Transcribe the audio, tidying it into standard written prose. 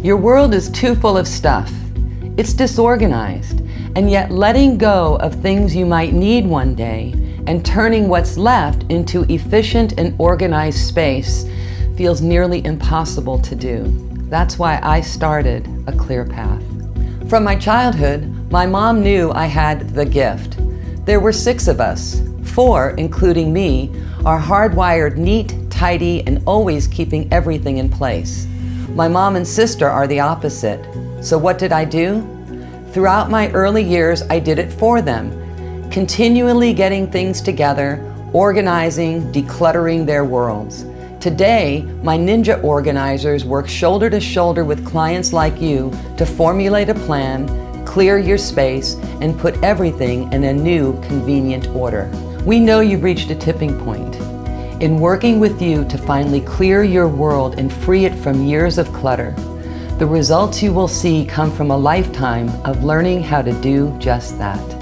Your world is too full of stuff. It's disorganized, and yet letting go of things you might need one day and turning what's left into efficient and organized space feels nearly impossible to do. That's why I started A Clear Path. From my childhood, my mom knew I had the gift. There were 6 of us. 4, including me, are hardwired neat, tidy, and always keeping everything in place. My mom and sister are the opposite. So what did I do? Throughout my early years, I did it for them, continually getting things together, organizing, decluttering their worlds. Today, my ninja organizers work shoulder to shoulder with clients like you to formulate a plan, clear your space, and put everything in a new, convenient order. We know you've reached a tipping point. In working with you to finally clear your world and free it from years of clutter, the results you will see come from a lifetime of learning how to do just that.